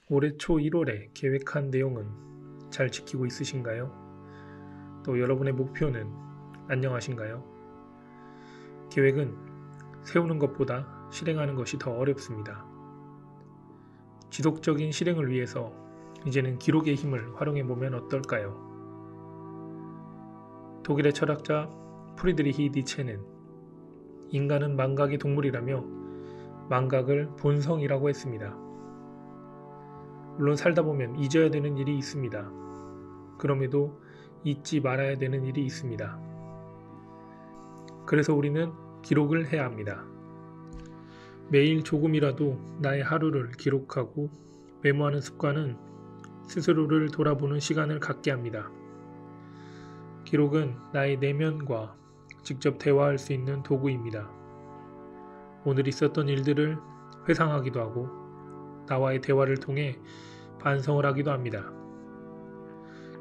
올해 초 1월에 계획한 내용은 잘 지키고 있으신가요? 또 여러분의 목표는 안녕하신가요? 계획은 세우는 것보다 실행하는 것이 더 어렵습니다. 지속적인 실행을 위해서 이제는 기록의 힘을 활용해보면 어떨까요? 독일의 철학자 프리드리히 니체는 인간은 망각의 동물이라며 망각을 본성이라고 했습니다. 물론 살다 보면 잊어야 되는 일이 있습니다. 그럼에도 잊지 말아야 되는 일이 있습니다. 그래서 우리는 기록을 해야 합니다. 매일 조금이라도 나의 하루를 기록하고 메모하는 습관은 스스로를 돌아보는 시간을 갖게 합니다. 기록은 나의 내면과 직접 대화할 수 있는 도구입니다. 오늘 있었던 일들을 회상하기도 하고 나와의 대화를 통해 반성을 하기도 합니다.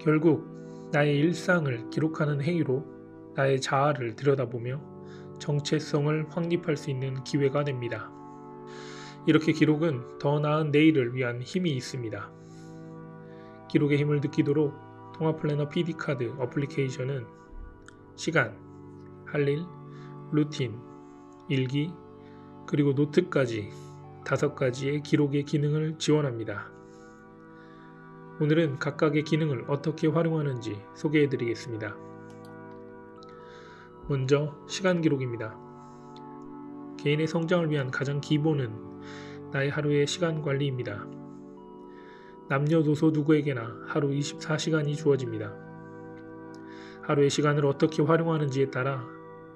결국 나의 일상을 기록하는 행위로 나의 자아를 들여다보며 정체성을 확립할 수 있는 기회가 됩니다. 이렇게 기록은 더 나은 내일을 위한 힘이 있습니다. 기록의 힘을 느끼도록 통합플래너 PD카드 어플리케이션은 시간, 할 일, 루틴, 일기, 그리고 노트까지 5가지의 기록의 기능을 지원합니다. 오늘은 각각의 기능을 어떻게 활용하는지 소개해 드리겠습니다. 먼저 시간 기록입니다. 개인의 성장을 위한 가장 기본은 나의 하루의 시간 관리입니다. 남녀노소 누구에게나 하루 24시간이 주어집니다. 하루의 시간을 어떻게 활용하는지에 따라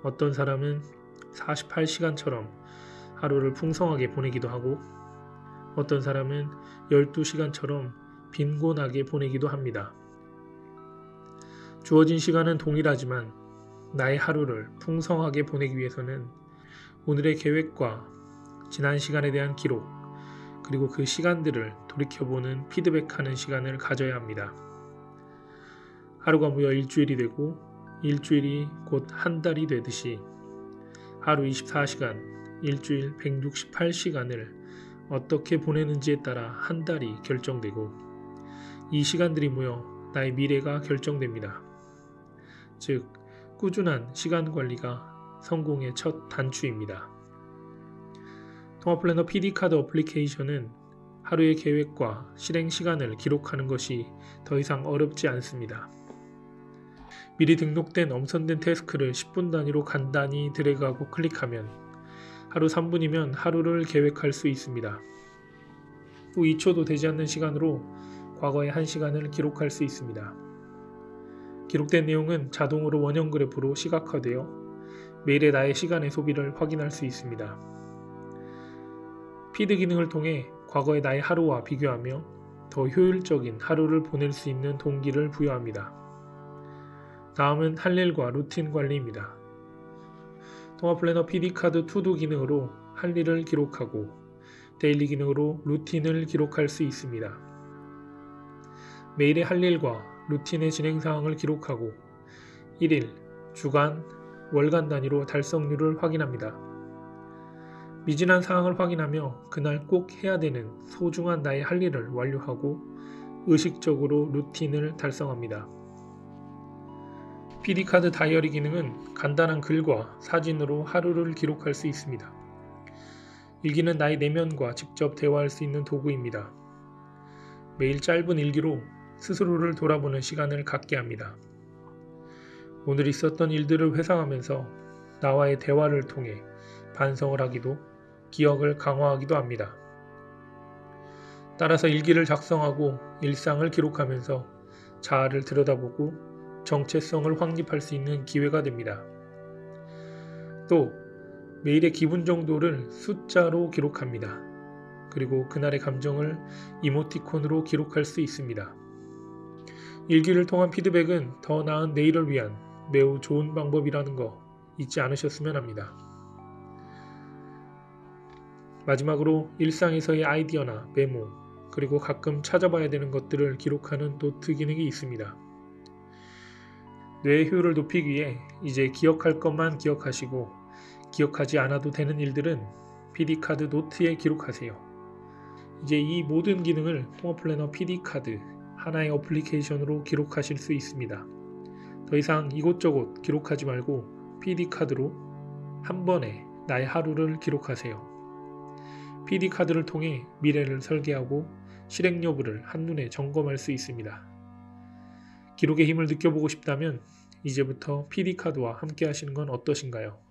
어떤 사람은 48시간처럼 하루를 풍성하게 보내기도 하고 어떤 사람은 12시간처럼 빈곤하게 보내기도 합니다. 주어진 시간은 동일하지만 나의 하루를 풍성하게 보내기 위해서는 오늘의 계획과 지난 시간에 대한 기록, 그리고 그 시간들을 돌이켜보는 피드백하는 시간을 가져야 합니다. 하루가 모여 일주일이 되고 일주일이 곧 한 달이 되듯이 하루 24시간, 일주일 168시간을 어떻게 보내는지에 따라 한 달이 결정되고 이 시간들이 모여 나의 미래가 결정됩니다. 즉, 꾸준한 시간 관리가 성공의 첫 단추입니다. 통합플래너 PD카드 어플리케이션은 하루의 계획과 실행 시간을 기록하는 것이 더 이상 어렵지 않습니다. 미리 등록된 엄선된 태스크를 10분 단위로 간단히 드래그하고 클릭하면 하루 3분이면 하루를 계획할 수 있습니다. 또 2초도 되지 않는 시간으로 과거의 1시간을 기록할 수 있습니다. 기록된 내용은 자동으로 원형 그래프로 시각화되어 매일의 나의 시간의 소비를 확인할 수 있습니다. 피드 기능을 통해 과거의 나의 하루와 비교하며 더 효율적인 하루를 보낼 수 있는 동기를 부여합니다. 다음은 할 일과 루틴 관리입니다. 통합플래너 PD카드 투두 기능으로 할 일을 기록하고 데일리 기능으로 루틴을 기록할 수 있습니다. 매일의 할 일과 루틴의 진행사항을 기록하고 1일, 주간, 월간 단위로 달성률을 확인합니다. 미진한 사항을 확인하며 그날 꼭 해야 되는 소중한 나의 할 일을 완료하고 의식적으로 루틴을 달성합니다. PD카드 다이어리 기능은 간단한 글과 사진으로 하루를 기록할 수 있습니다. 일기는 나의 내면과 직접 대화할 수 있는 도구입니다. 매일 짧은 일기로 스스로를 돌아보는 시간을 갖게 합니다. 오늘 있었던 일들을 회상하면서 나와의 대화를 통해 반성을 하기도 기억을 강화하기도 합니다. 따라서 일기를 작성하고 일상을 기록하면서 자아를 들여다보고 정체성을 확립할 수 있는 기회가 됩니다. 또 매일의 기분 정도를 숫자로 기록합니다. 그리고 그날의 감정을 이모티콘으로 기록할 수 있습니다. 일기를 통한 피드백은 더 나은 내일을 위한 매우 좋은 방법이라는 거 잊지 않으셨으면 합니다. 마지막으로 일상에서의 아이디어나 메모, 그리고 가끔 찾아봐야 되는 것들을 기록하는 노트 기능이 있습니다. 뇌의 효율을 높이기 위해 이제 기억할 것만 기억하시고 기억하지 않아도 되는 일들은 PD카드 노트에 기록하세요. 이제 이 모든 기능을 통합플래너 PD카드 하나의 어플리케이션으로 기록하실 수 있습니다. 더 이상 이곳저곳 기록하지 말고 PD카드로 한 번에 나의 하루를 기록하세요. PD카드를 통해 미래를 설계하고 실행 여부를 한눈에 점검할 수 있습니다. 기록의 힘을 느껴보고 싶다면 이제부터 PD카드와 함께 하시는 건 어떠신가요?